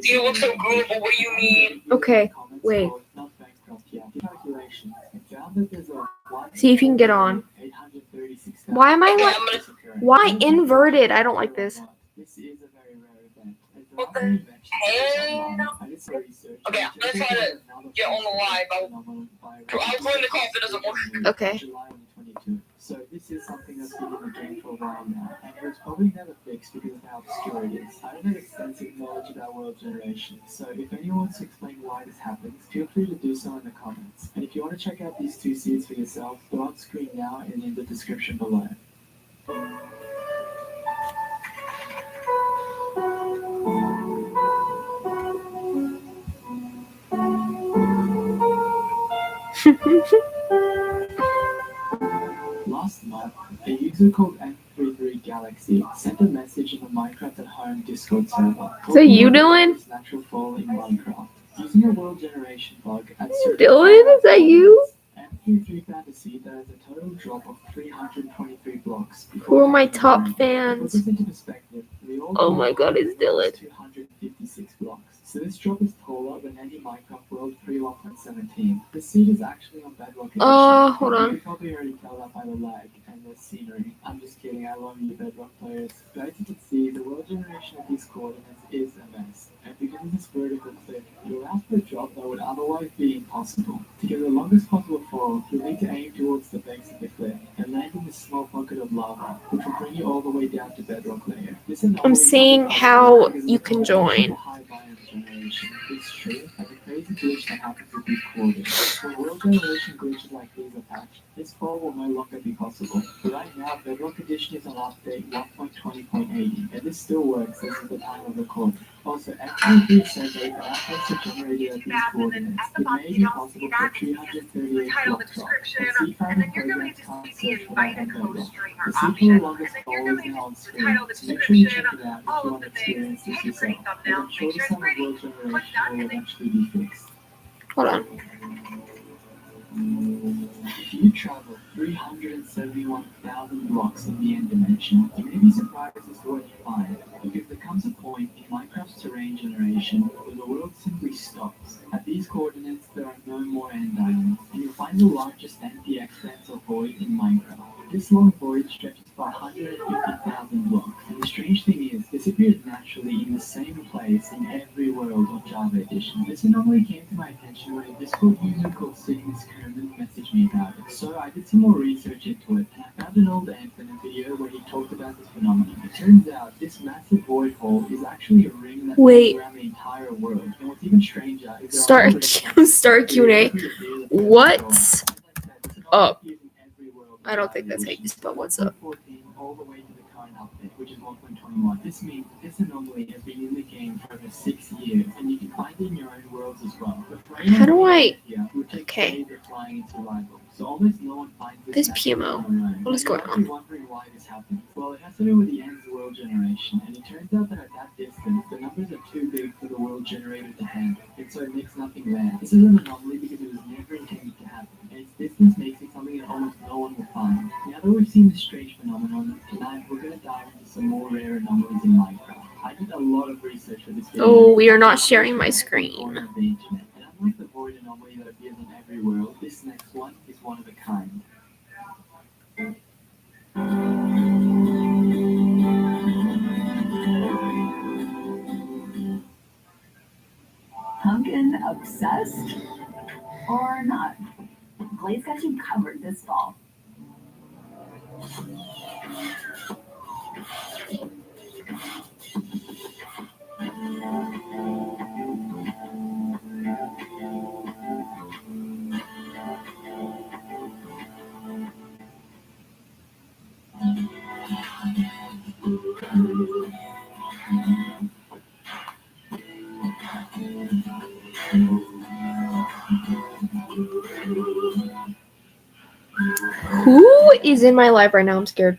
You look so good, but what do you mean? Okay, wait. See if you can get on. Why am I Okay, like? I'm gonna. Why inverted? I don't like this. What the hell? Okay, I'm gonna try to get on the live. I'll join the call if it doesn't work. Okay. So this is something that's been in the game for a while now, and it was probably never fixed because of how obscure it is. I don't have extensive knowledge about world generation, so if anyone wants to explain why this happens, feel free to do so in the comments. And if you want to check out these two seeds for yourself, they're on screen now and in the description below. Last month, a user called F33 Galaxy sent a message in the Minecraft at Home Discord server. Is that you, Dylan? His natural fall in Minecraft. Using a world generation bug at Dylan, is that you? F33 found a seed that has a total drop of 323 blocks. Who are my top To put fans? this into perspective, the old Oh my god, it's Dylan. 256 blocks. So this drop is taller than any Minecraft world pre-1.17. The seed is actually on Bedrock Edition. Hold on. You can probably already tell that by the lag and the scenery. I'm just kidding, I love you Bedrock players. But as you can see, the world generation of these coordinates is a mess. And because of this vertical cliff, it allows for a drop that would otherwise be impossible. To get the longest possible fall, you'll need to aim towards the base of the cliff and land in this small pocket of lava, which will bring you all the way down to bedrock layer. I'm seeing how you can join. It's true, and the crazy glitch that happens with these coordinates. When world generation glitches like these are patched, this fall will no longer be possible. But right now, Bedrock Edition is on update 1.20.80, and this still works as of the time of recording. Also, F23 says that if an outpost is generated at these coordinates, it may be possible for 338 block drop. A seafaring program can't search for that on Bedrock. The sequel longest fall is now on screen, so make sure you check it out if you want to experience this yourself. But I'm sure the summer world generation will eventually be fixed. Hold on. If you travel 371,000 blocks in the end dimension, you may be surprised as to what you find, because there comes a point in Minecraft's terrain generation where the world simply stops. At these coordinates, there are no more end islands, and you'll find the largest empty expanse of void in Minecraft. This long void stretches for 150,000 blocks, and the strange thing is, this appears naturally in the same place in every world on Java Edition. This anomaly came to my attention when a Discord user called Cygnus Kerman messaged me about it. So I did some more research into it, and I found an old Anthony video where he talked about this phenomenon. It turns out this massive void hole is actually a ring that goes around the entire world. And what's even stranger is Start Q&A. What's up? I don't think that's how you spell what's up. All the way to the current update, which is 1.21. This means this anomaly has been in the game for over 6 years, and you can find it in your own worlds as well. How do I? Okay. So almost no one finds This PMO. What is going on? Wondering why this happened. Well, it has to do with the ends of world generation, and it turns out that at that distance, the numbers are too big for the world generator to handle, and so it makes nothing land. This is an anomaly because it was never intended to happen, and its distance makes it something that almost no one will find. Now that we've seen this strange phenomenon, tonight we're going to dive into some more rare anomalies in Minecraft. I did a lot of research for this video. Oh, we are not sharing my screen. And unlike the void anomaly that appears in every world, this next one is one of a kind. Pumpkin obsessed? Or not? Glaze got you covered this fall. Who is in my live right now? I'm scared.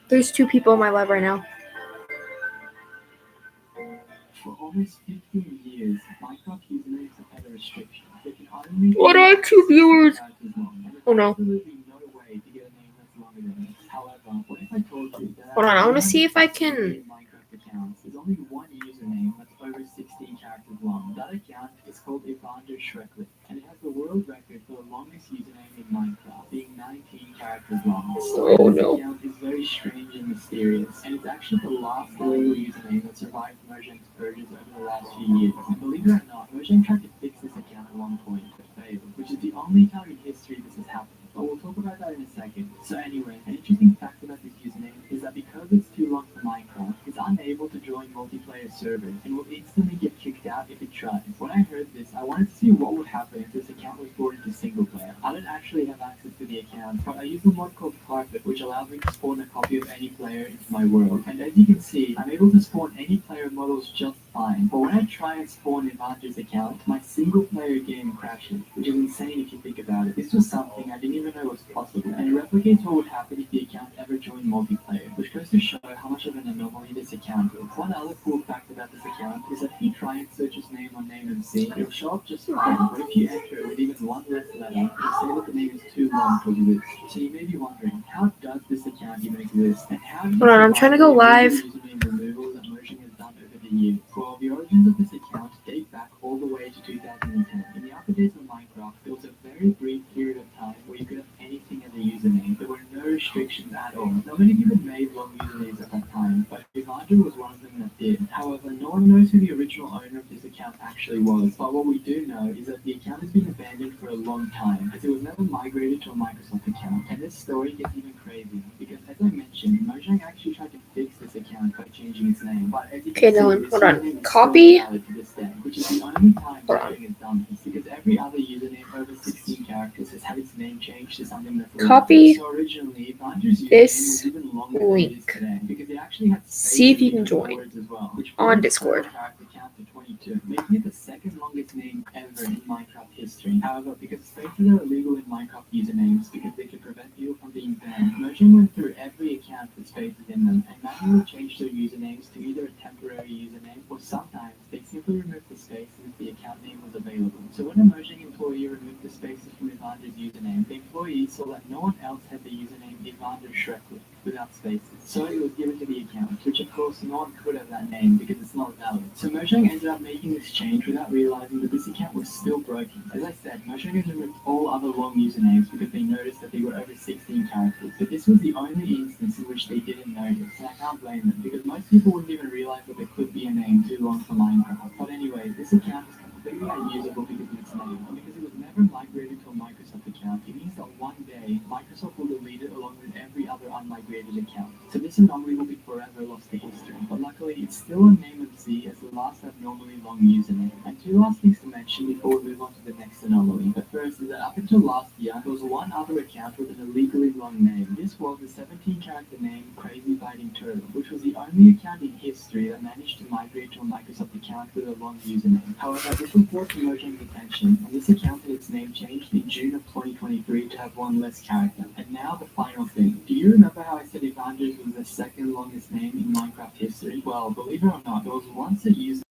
There's 2 people in my live right now. For almost 15 years, Minecraft usernames have had a restriction. They can only What are 2 viewers? Oh no. Hold on, I want to see if I can. Minecraft accounts. There's only one username that's over 16 That account is called Evander Shreklet, and it has the world record for the longest username in Minecraft, being 19 characters long. The story Oh, of this no. account is very strange and mysterious, and it's actually the last illegal username that survived Mojang's purges over the last few years. And believe it or not, Mojang tried to fix this account at one point, but failed, which is the only time in history this has happened. But we'll talk about that in a second. So anyway, an interesting fact about this username is that because it's too long for Minecraft, it's unable to join multiplayer servers and will instantly get kicked out if it tries. When I heard this, I wanted to see what would happen if this account was brought into single player. I don't actually have access to the account, but I use a mod called Carpet, which allows me to spawn a copy of any player into my world. And as you can see, I'm able to spawn any player models just fine. But when I try and spawn Evander's account, my single player game crashes, which is insane if you think about it. This was something I didn't even know was possible, and it replicates what would happen if the account ever joined multiplayer, which goes to show how much of an anomaly this account is. One other cool fact about this account is that if you try and search his name on NameMC, it'll show up just fine, but if you enter it with even one less letter, it'll say that the name is too long to exist. So you may be wondering, how does this account even exist, and how do you Hold on, I'm trying to go live. username removal that Mojang has done over the years? Well, the origins of this account date back all the way to 2010. In the upper days of Minecraft, there was a very brief period of time where you could have anything as a username. There were no restrictions at all. Not many people made long usernames at that time, but Evander was one of them that did. However, no one knows who the original owner of this account actually was, but what we do know is that the account has been abandoned for a long time, as it was never migrated to a Microsoft account. And this story gets even crazier, because as I mentioned, Mojang actually tried to fix this account by changing its name, but as you Okay, can see, Dylan, this hold on. username is Copy. still valid to this day, which is the only time Hold on. Mojang has done this, because every other username over 16 characters has had its name changed to something that's Copy so originally, Evander's username this was even longer than it is link. today, because it actually had See if you can spaces join between words as well, which on brought the Discord. total character count to 22, making it the second longest name ever in Minecraft history. However, because spaces are illegal in Minecraft usernames because they could prevent people from being banned, Mojang went through every account with spaces in them and manually changed their usernames to either a temporary username or sometimes they simply removed the spaces if the account name was available. So when a Mojang employee removed the spaces from Evander's username, the employee saw that no one else had the username Evander Shreklet without spaces. So it was given to the account, which of course no one could have that name because it's not valid. So Mojang ended up making this change without realizing that this account was still broken. As I said, Mojang has removed all other long usernames because they noticed that they were over 16 characters. But this was the only instance in which they didn't notice, and I can't blame them because most people wouldn't even realize that there could be a name too long for Minecraft. But anyway, this account is completely unusable because of its name, and because it was never migrated to a Microsoft account, it means that one day Microsoft will delete it along with every other unmigrated account. So this anomaly will be forever lost to history. But luckily, it's still on NameMC as the last abnormally long username. And two last things to mention before we move on to the next anomaly. But first is that up until last year, there was one other account with an illegally long name. This was the 17-character name Crazy Biting Turtle, which was the only account in history that managed to migrate to a Microsoft account with a long username. However, this was brought to Mojang's attention, and this account had its name changed in June of 2023 to have one less character. And now the final thing. Do you remember how I said Evander's was the second longest name in Minecraft history? Well, believe it or not, there was once a user